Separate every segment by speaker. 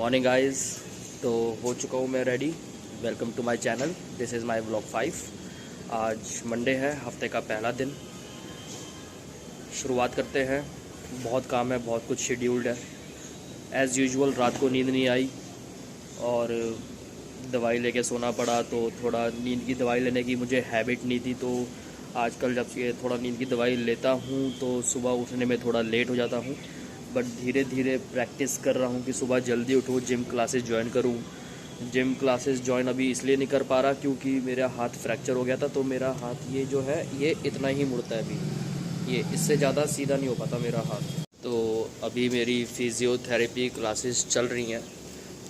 Speaker 1: Morning guys. तो हो चुका हूँ मैं ready. Welcome to my channel, this is my vlog 5। आज मंडे है, हफ्ते का पहला दिन। शुरुआत करते हैं। बहुत काम है, बहुत कुछ शेड्यूल्ड है। एज़ यूजुअल रात को नींद नहीं आई और दवाई लेके सोना पड़ा। तो थोड़ा नींद की दवाई लेने की मुझे हैबिट नहीं थी, तो आजकल जब से थोड़ा नींद की दवाई लेता हूँ तो सुबह उठने में थोड़ा लेट हो जाता हूँ। बट धीरे धीरे प्रैक्टिस कर रहा हूँ कि सुबह जल्दी उठूँ, जिम क्लासेस ज्वाइन करूँ। जिम क्लासेस ज्वाइन अभी इसलिए नहीं कर पा रहा क्योंकि मेरा हाथ फ्रैक्चर हो गया था। तो मेरा हाथ ये जो है ये इतना ही मुड़ता है अभी, ये इससे ज़्यादा सीधा नहीं हो पाता मेरा हाथ। तो अभी मेरी फ़िज़ियोथेरेपी क्लासेस चल रही हैं।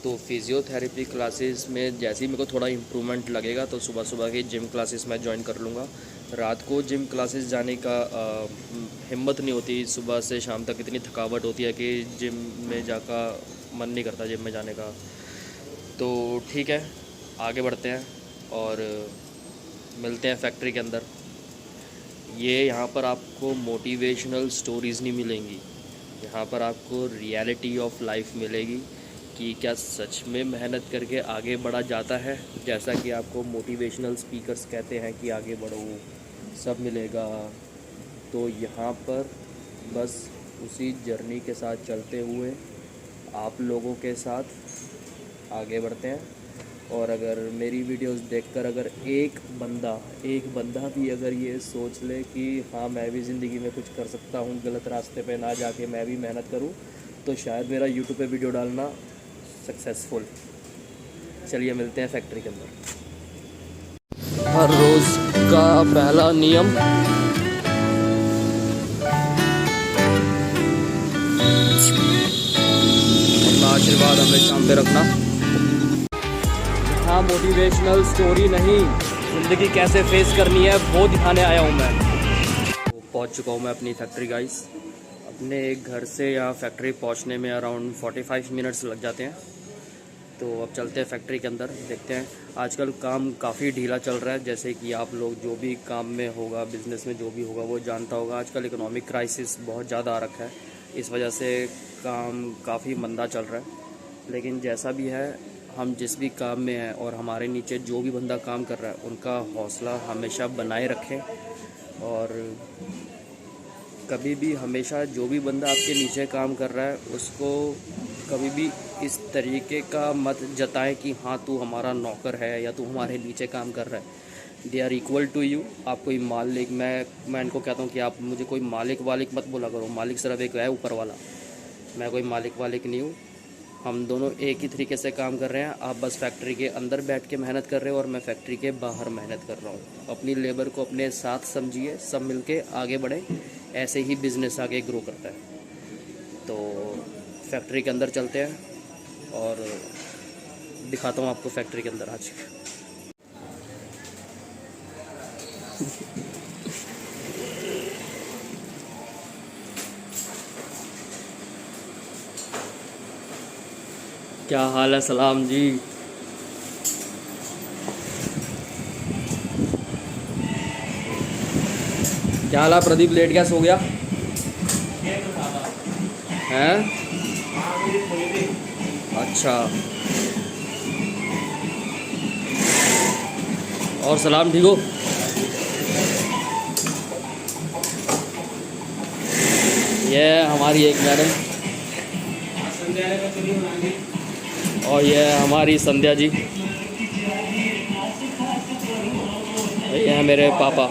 Speaker 1: तो फ़िज़ियोथेरेपी क्लासेस में जैसे ही मेरे को थोड़ा इम्प्रूवमेंट लगेगा तो सुबह सुबह की जिम क्लासेस मैं ज्वाइन कर लूँगा। रात को जिम क्लासेस जाने का हिम्मत नहीं होती। सुबह से शाम तक इतनी थकावट होती है कि जिम में जाकर मन नहीं करता जिम में जाने का। तो ठीक है, आगे बढ़ते हैं और मिलते हैं फैक्ट्री के अंदर। ये यहाँ पर आपको मोटिवेशनल स्टोरीज़ नहीं मिलेंगी, यहाँ पर आपको रियलिटी ऑफ लाइफ मिलेगी कि क्या सच में मेहनत करके आगे बढ़ा जाता है, जैसा कि आपको मोटिवेशनल स्पीकर्स कहते हैं कि आगे बढ़ो, सब मिलेगा। तो यहाँ पर बस उसी जर्नी के साथ चलते हुए आप लोगों के साथ आगे बढ़ते हैं। और अगर मेरी वीडियोस देखकर अगर एक बंदा भी अगर ये सोच ले कि हाँ मैं भी ज़िंदगी में कुछ कर सकता हूँ, गलत रास्ते पे ना जाके मैं भी मेहनत करूँ, तो शायद मेरा यूट्यूब पे वीडियो डालना सक्सेसफुल। चलिए मिलते हैं फैक्ट्री के अंदर। हर रोज़ का पहला नियम, अपना आशीर्वाद हमेशा हम पे रखना। हाँ, मोटिवेशनल स्टोरी नहीं, ज़िंदगी कैसे फेस करनी है वो दिखाने आया हूँ मैं। तो पहुँच चुका हूँ मैं अपनी फैक्ट्री गाइस। अपने घर से यहाँ फैक्ट्री पहुँचने में अराउंड 45 मिनट्स लग जाते हैं। तो अब चलते हैं फैक्ट्री के अंदर, देखते हैं। आजकल काम काफ़ी ढीला चल रहा है, जैसे कि आप लोग जो भी काम में होगा, बिज़नेस में जो भी होगा वो जानता होगा। आजकल इकोनॉमिक क्राइसिस बहुत ज़्यादा आ रखा है, इस वजह से काम काफ़ी मंदा चल रहा है। लेकिन जैसा भी है, हम जिस भी काम में हैं और हमारे नीचे जो भी बंदा काम कर रहा है उनका हौसला हमेशा बनाए रखें। और कभी भी हमेशा जो भी बंदा आपके नीचे काम कर रहा है उसको कभी भी इस तरीके का मत जताएं कि हाँ तू हमारा नौकर है या तू हमारे नीचे काम कर रहा है। They are equal to you. आप कोई मालिक, मैं इनको कहता हूँ कि आप मुझे कोई मालिक वालिक मत बोला करो। मालिक सिर्फ एक है ऊपर वाला, मैं कोई मालिक वालिक नहीं हूँ। हम दोनों एक ही तरीके से काम कर रहे हैं। आप बस फैक्ट्री के अंदर बैठ के मेहनत कर रहे हो और मैं फैक्ट्री के बाहर मेहनत कर रहा हूँ। अपनी लेबर को अपने साथ समझिए, सब मिलके आगे बढ़े, ऐसे ही बिज़नेस आगे ग्रो करता है। तो फैक्ट्री के अंदर चलते हैं और दिखाता हूँ आपको फैक्ट्री के अंदर आज। क्या हाल है सलाम जी? क्या हाल है प्रदीप? लेट गया, सो गया हैं? अच्छा, और सलाम ठीक हो? ये हमारी एक मैडम और ये हमारी संध्या जी, ये है मेरे पापा।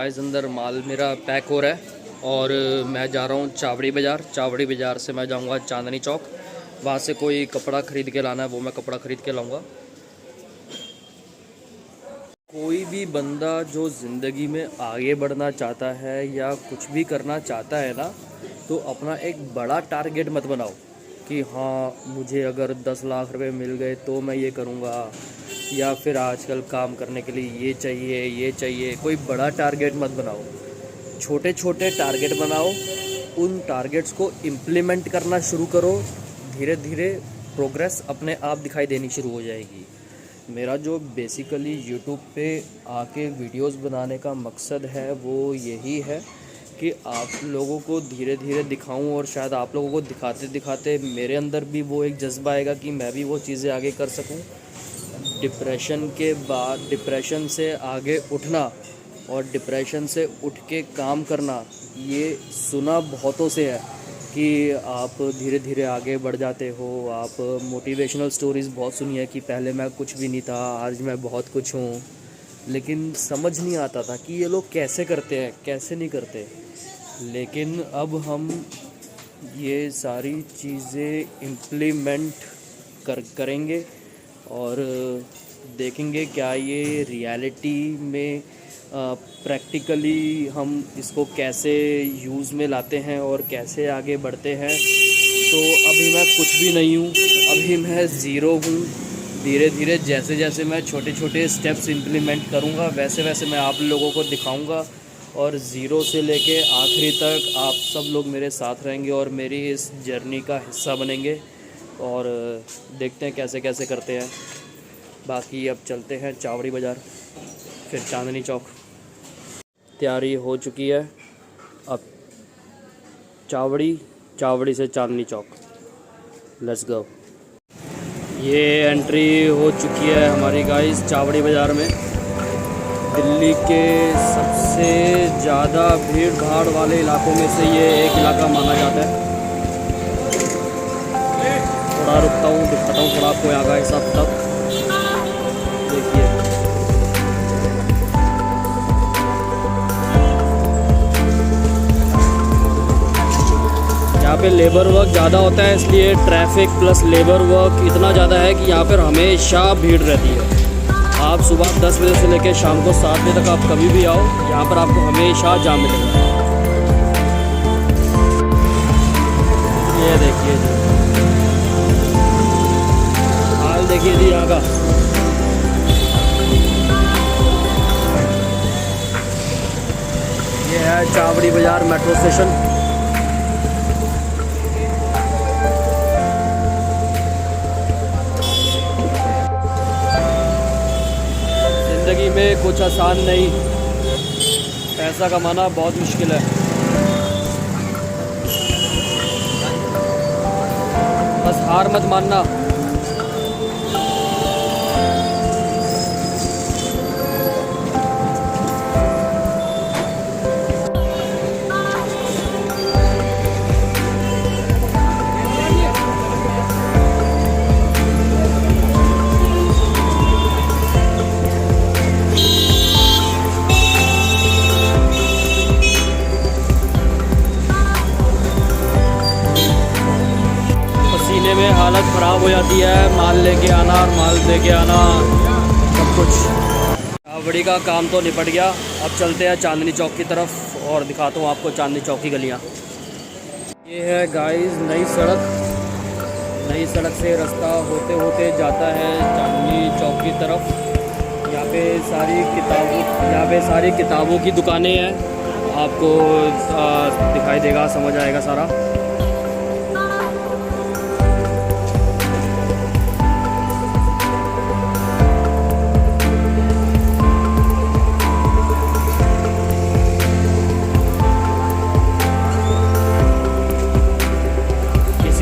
Speaker 1: गाइस अंदर माल मेरा पैक हो रहा है और मैं जा रहा हूँ चावड़ी बाज़ार। चावड़ी बाज़ार से मैं जाऊँगा चांदनी चौक, वहाँ से कोई कपड़ा ख़रीद के लाना है, वो मैं कपड़ा ख़रीद के लाऊंगा। कोई भी बंदा जो ज़िंदगी में आगे बढ़ना चाहता है या कुछ भी करना चाहता है ना, तो अपना एक बड़ा टारगेट मत बनाओ कि हाँ मुझे अगर 10 लाख रुपए मिल गए तो मैं ये करूँगा, या फिर आजकल काम करने के लिए ये चाहिए। कोई बड़ा टारगेट मत बनाओ, छोटे छोटे टारगेट बनाओ, उन टारगेट्स को इम्प्लीमेंट करना शुरू करो। धीरे धीरे प्रोग्रेस अपने आप दिखाई देनी शुरू हो जाएगी। मेरा जो बेसिकली यूट्यूब पे आके वीडियोस बनाने का मकसद है वो यही है कि आप लोगों को धीरे धीरे दिखाऊं, और शायद आप लोगों को दिखाते दिखाते मेरे अंदर भी वो एक जज्बा आएगा कि मैं भी वो चीज़ें आगे कर सकूं। डिप्रेशन के बाद डिप्रेशन से आगे उठना और डिप्रेशन से उठ के काम करना, ये सुना बहुतों से है कि आप धीरे धीरे आगे बढ़ जाते हो। आप मोटिवेशनल स्टोरीज़ बहुत सुनी है कि पहले मैं कुछ भी नहीं था, आज मैं बहुत कुछ हूँ, लेकिन समझ नहीं आता था कि ये लोग कैसे करते हैं, कैसे नहीं करते। लेकिन अब हम ये सारी चीज़ें इम्प्लीमेंट करेंगे और देखेंगे क्या ये रियलिटी में प्रैक्टिकली हम इसको कैसे यूज़ में लाते हैं और कैसे आगे बढ़ते हैं। तो अभी मैं कुछ भी नहीं हूँ, अभी मैं ज़ीरो हूँ। धीरे धीरे जैसे जैसे मैं छोटे छोटे स्टेप्स इम्प्लीमेंट करूँगा वैसे वैसे मैं आप लोगों को दिखाऊँगा, और ज़ीरो से लेके आखिरी तक आप सब लोग मेरे साथ रहेंगे और मेरी इस जर्नी का हिस्सा बनेंगे, और देखते हैं कैसे कैसे करते हैं। बाकी अब चलते हैं चावड़ी बाज़ार, फिर चांदनी चौक। तैयारी हो चुकी है, अब चावड़ी से चांदनी चौक, लेट्स गो। ये एंट्री हो चुकी है हमारी गाइस चावड़ी बाज़ार में। दिल्ली के सबसे ज़्यादा भीड़ भाड़ वाले इलाकों में से ये एक इलाका माना जाता है। थोड़ा रुकता हूँ, दिखाता हूँ थोड़ा आपको यहाँ का हिसाब किताब। देखिए यहाँ पे लेबर वर्क ज़्यादा होता है, इसलिए ट्रैफिक प्लस लेबर वर्क इतना ज़्यादा है कि यहाँ पर हमेशा भीड़ रहती है। आप सुबह 10 बजे से लेकर शाम को 7 बजे तक आप कभी भी आओ, यहाँ पर आपको हमेशा जाम मिलेगा। ये देखिए जी, हाल देखिए जी यहाँ का। ये है चावड़ी बाज़ार मेट्रो स्टेशन। ज़िंदगी में कुछ आसान नहीं, पैसा कमाना बहुत मुश्किल है। बस हार मत मानना। में हालत ख़राब हो जाती है, माल लेके आना और माल दे के आना, सब कुछ। चावड़ी का काम तो निपट गया, अब चलते हैं चांदनी चौक की तरफ और दिखाता हूँ आपको चांदनी चौक की गलियाँ। ये है गाइस नई सड़क से रास्ता होते होते जाता है चांदनी चौक की तरफ। यहाँ पे सारी किताबों की दुकानें हैं, आपको दिखाई देगा, समझ आएगा सारा।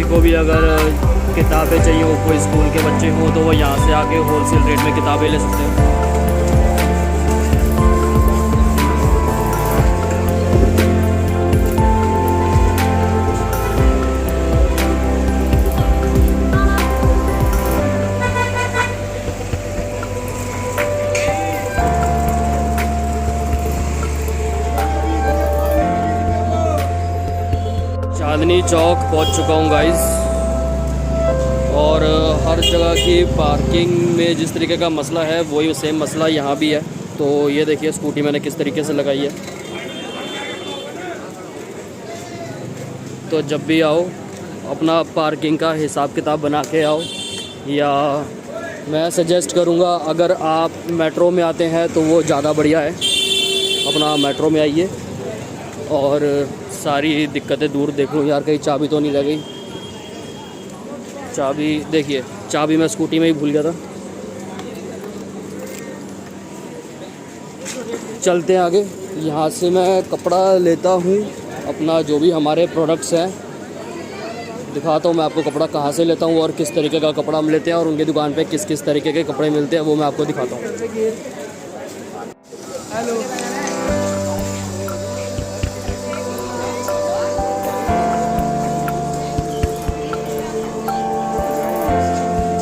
Speaker 1: को भी अगर किताबें चाहिए हो, कोई स्कूल के बच्चे हो, तो वो यहाँ से आके होलसेल रेट में किताबें ले सकते हो। चौक पहुंच चुका हूं गाइस। और हर जगह की पार्किंग में जिस तरीके का मसला है वही सेम मसला यहाँ भी है। तो ये देखिए स्कूटी मैंने किस तरीके से लगाई है। तो जब भी आओ अपना पार्किंग का हिसाब किताब बना के आओ, या मैं सजेस्ट करूँगा अगर आप मेट्रो में आते हैं तो वो ज़्यादा बढ़िया है। अपना मेट्रो में आइए और सारी दिक्कतें दूर देख लूँ। यार कहीं चाबी तो नहीं रह गई। चाबी देखिए, चाबी मैं स्कूटी में ही भूल गया था। चलते हैं आगे। यहाँ से मैं कपड़ा लेता हूँ अपना, जो भी हमारे प्रोडक्ट्स हैं दिखाता हूँ मैं आपको कपड़ा कहाँ से लेता हूँ और किस तरीके का कपड़ा हम लेते हैं और उनकी दुकान पे किस किस तरीके के कपड़े मिलते हैं वो मैं आपको दिखाता हूँ। हेलो,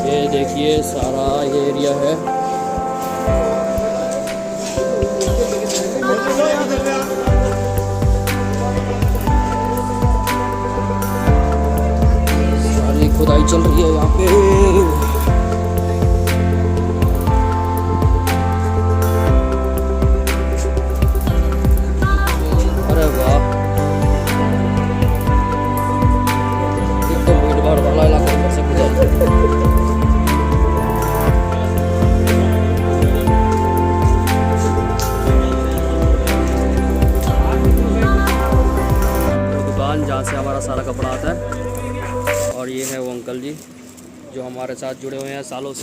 Speaker 1: ये देखिए सारा ये एरिया है। सारी खुदाई चल रही है यहाँ पे। जहाँ से हमारा सारा कपड़ा आता है। और ये है वो अंकल जी जो हमारे साथ जुड़े हुए हैं, सालों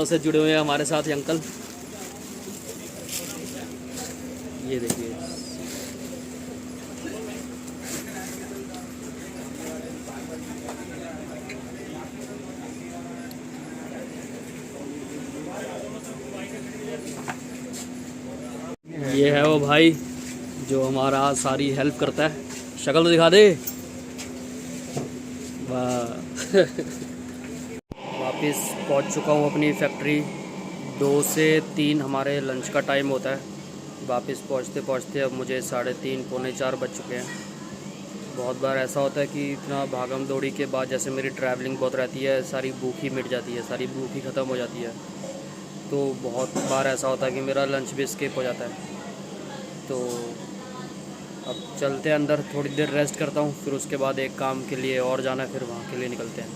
Speaker 1: से जुड़े हुए हैं हमारे साथ। ये अंकल ये देखिए, ये है वो भाई जो हमारा सारी हेल्प करता है। शक्ल तो दिखा दे। वापस पहुंच चुका हूं अपनी फैक्ट्री। 2 से 3 हमारे लंच का टाइम होता है। वापस पहुंचते अब मुझे 3:30 पौने 4 बज चुके हैं। बहुत बार ऐसा होता है कि इतना भागम दौड़ी के बाद, जैसे मेरी ट्रैवलिंग बहुत रहती है, सारी भूख ही मिट जाती है, सारी भूख ही ख़त्म हो जाती है। तो बहुत बार ऐसा होता है कि मेरा लंच भी स्किप हो जाता है। तो अब चलते हैं अंदर, थोड़ी देर रेस्ट करता हूँ, फिर उसके बाद एक काम के लिए और जाना है, फिर वहाँ के लिए निकलते हैं।